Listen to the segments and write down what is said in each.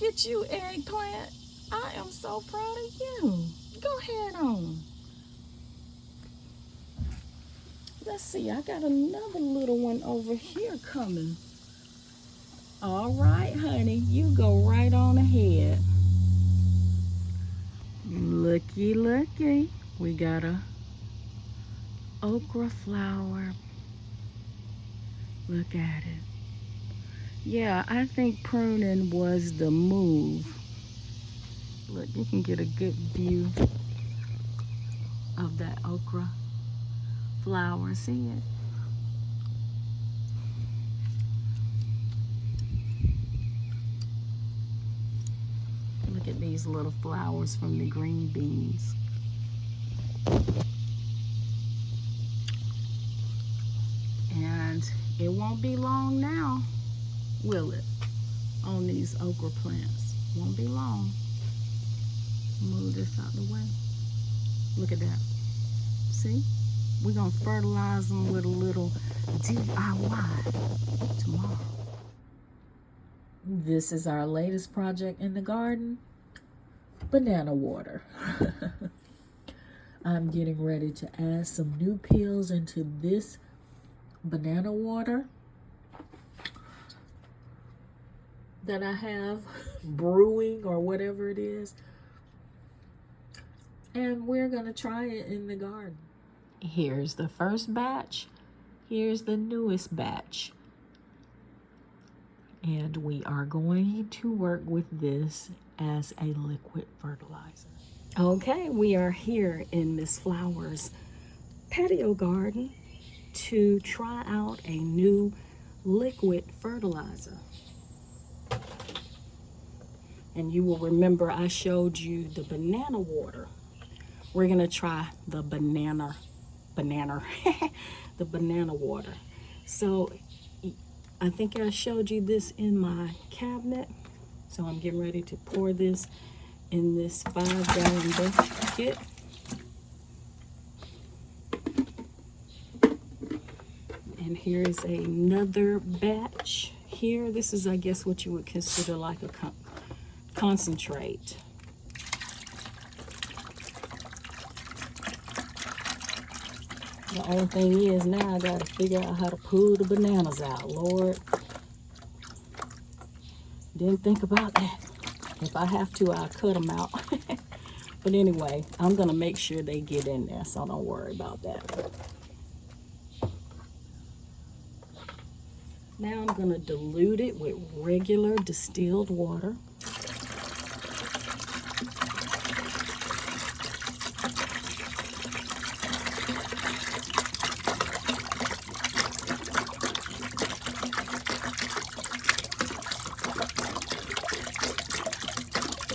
Look at you, Eggplant. I am so proud of you. Go ahead on. Let's see, I got another little one over here coming. All right, honey, you go right on ahead. Looky, looky. We got a okra flower. Look at it. Yeah, I think pruning was the move. Look, you can get a good view of that okra flower. See it? Look at these little flowers from the green beans. And it won't be long now, will it? On these okra plants. Won't be long. Move this out the way. Look at that. See? We're going to fertilize them with a little DIY tomorrow. This is our latest project in the garden. Banana water. I'm getting ready to add some new peels into this banana water that I have brewing or whatever it is. And we're going to try it in the garden. Here's the first batch. Here's the newest batch. And we are going to work with this as a liquid fertilizer. Okay, we are here in Miss Flower's patio garden to try out a new liquid fertilizer. And you will remember I showed you the banana water. We're gonna try the banana the banana water. So I think I showed you this in my cabinet. So I'm getting ready to pour this in this 5-gallon bucket. And here's another batch here. This is, I guess, what you would consider like a concentrate. The only thing is now I gotta figure out how to pull the bananas out, Lord. Didn't think about that. If I have to, I'll cut them out. But anyway, I'm gonna make sure they get in there, so don't worry about that. Now I'm gonna dilute it with regular distilled water.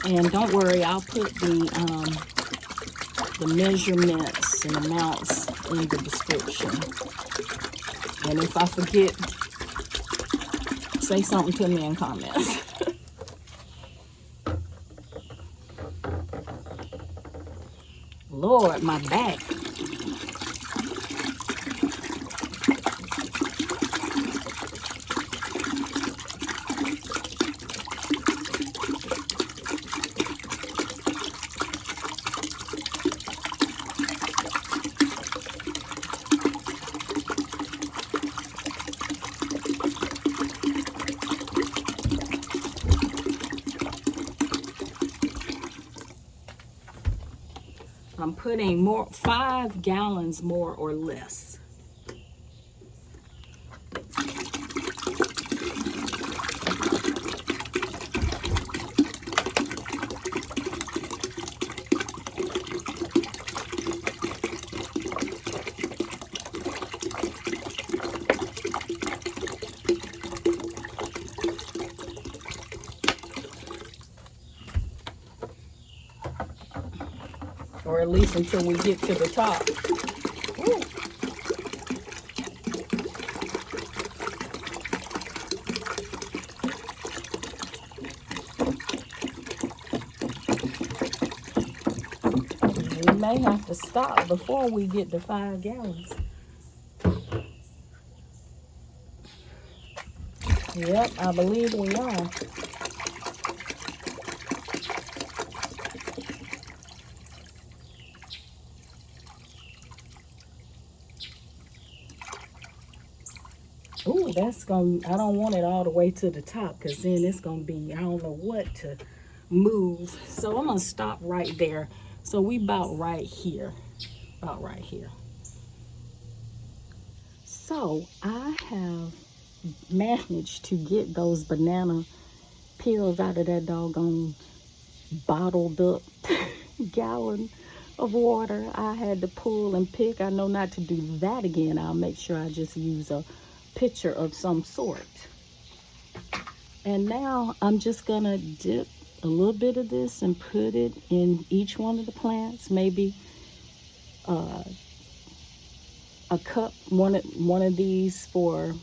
And don't worry, I'll put the measurements and amounts in the description. And if I forget, say something to me in comments. Lord, my back. I'm putting 5 gallons more or less. Or at least until we get to the top. Woo. We may have to stop before we get to 5 gallons. Yep, I believe we are. that's gonna, I don't want it all the way to the top, because then it's gonna be, I don't know what to move. So I'm gonna stop right there. So we about right here, about right here. So I have managed to get those banana peels out of that doggone bottled up gallon of water. I had to pull and pick. I know not to do that again. I'll make sure I just use a pitcher of some sort. And now I'm just gonna dip a little bit of this and put it in each one of the plants. Maybe a cup, one of these for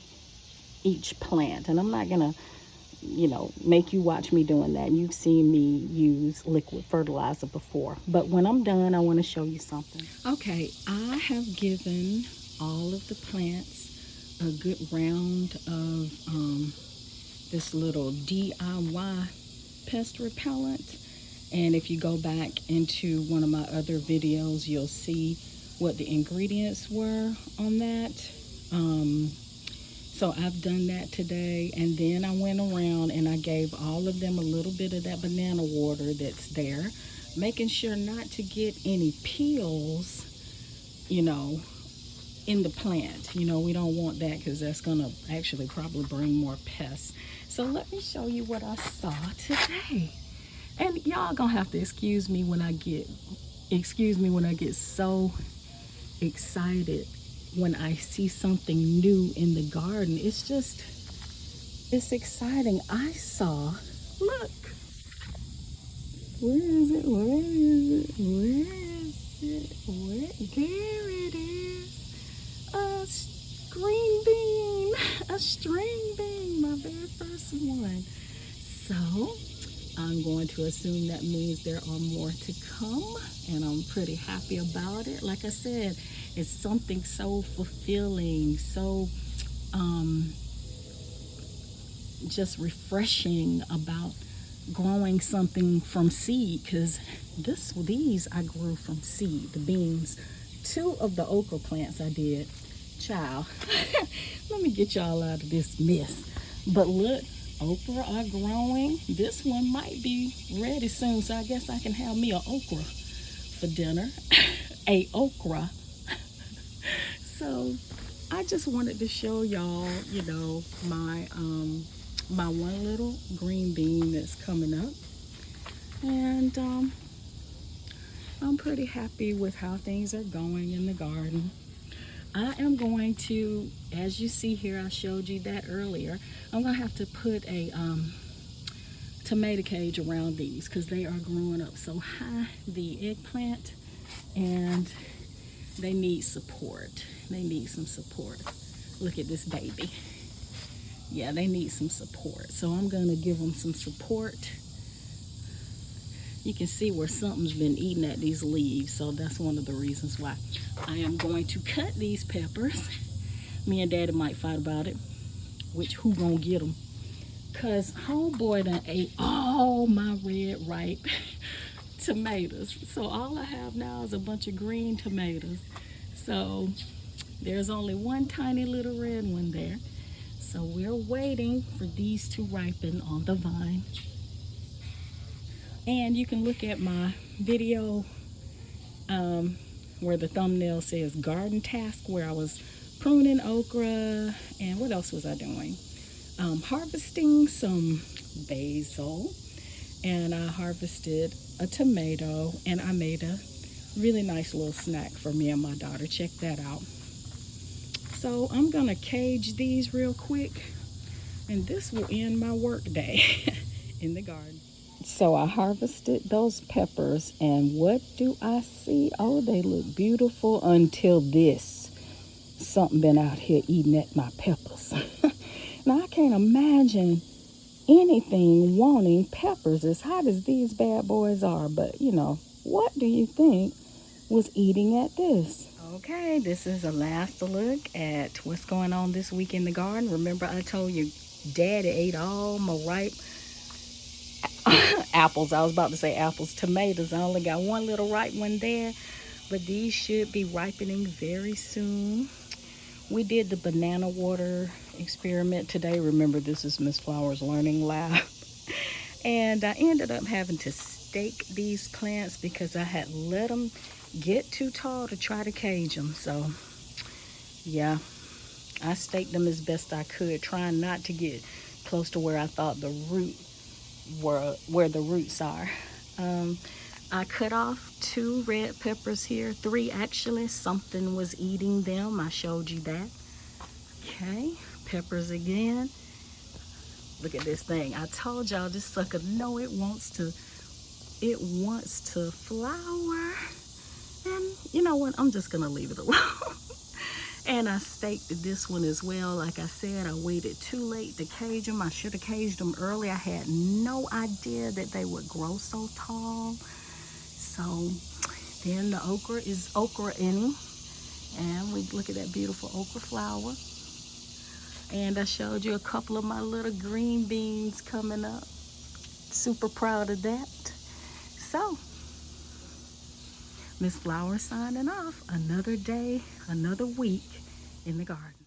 each plant. And I'm not gonna, you know, make you watch me doing that. You've seen me use liquid fertilizer before, but when I'm done, I want to show you something. Okay, I have given all of the plants a good round of this little DIY pest repellent. And if you go back into one of my other videos, you'll see what the ingredients were on that. So I've done that today, and then I went around and I gave all of them a little bit of that banana water that's there, making sure not to get any peels, you know, in the plant. You know, we don't want that, because that's gonna actually probably bring more pests. So let me show you what I saw today. And y'all gonna have to excuse me when I get so excited when I see something new in the garden. It's just, it's exciting. I saw, look, where is it? Where is it? Where is it? Where? There it is. A green bean, a string bean, my very first one. So I'm going to assume that means there are more to come, and I'm pretty happy about it. Like I said, it's something so fulfilling, so just refreshing about growing something from seed, because these I grew from seed, the beans. 2 of the okra plants I did, child. Let me get y'all out of this mess. But look, okra are growing. This one might be ready soon, so I guess I can have me an okra for dinner. A okra. So I just wanted to show y'all, you know, my my one little green bean that's coming up. And I'm pretty happy with how things are going in the garden. I am going to, as you see here, I showed you that earlier, I'm going to have to put a tomato cage around these, because they are growing up so high, the eggplant, and they need support. They need some support. Look at this baby. Yeah, they need some support. So I'm going to give them some support. You can see where something's been eating at these leaves, so that's one of the reasons why. I am going to cut these peppers. Me and Daddy might fight about it, which who gonna get them, because homeboy done ate all my red ripe tomatoes. So all I have now is a bunch of green tomatoes. So there's only one tiny little red one there. So we're waiting for these to ripen on the vine. And you can look at my video where the thumbnail says garden task, where I was pruning okra, and what else was I doing? Harvesting some basil, and I harvested a tomato, and I made a really nice little snack for me and my daughter. Check that out. So I'm gonna cage these real quick, and this will end my work day in the garden. So I harvested those peppers, and what do I see? Oh, they look beautiful until this. Something been out here eating at my peppers. Now I can't imagine anything wanting peppers as hot as these bad boys are, but you know, what do you think was eating at this? Okay, this is a last look at what's going on this week in the garden. Remember I told you Daddy ate all my ripe apples. I was about to say apples, tomatoes. I only got one little ripe one there, but these should be ripening very soon. We did the banana water experiment today. Remember, this is Miss Flower's Learning Lab. And I ended up having to stake these plants because I had let them get too tall to try to cage them. So yeah, I staked them as best I could, trying not to get close to where I thought the where the roots are. I cut off 2 red peppers here, 3 actually. Something was eating them. I showed you that. Okay, peppers again. Look at this thing. I told y'all this sucker know it wants to flower. And you know what? I'm just gonna leave it alone. And I staked this one as well. Like I said, I waited too late to cage them. I should have caged them early. I had no idea that they would grow so tall. So then the okra is okra-ing. And we look at that beautiful okra flower. And I showed you a couple of my little green beans coming up. Super proud of that. So, Miss Flower signing off. Another day, another week in the garden.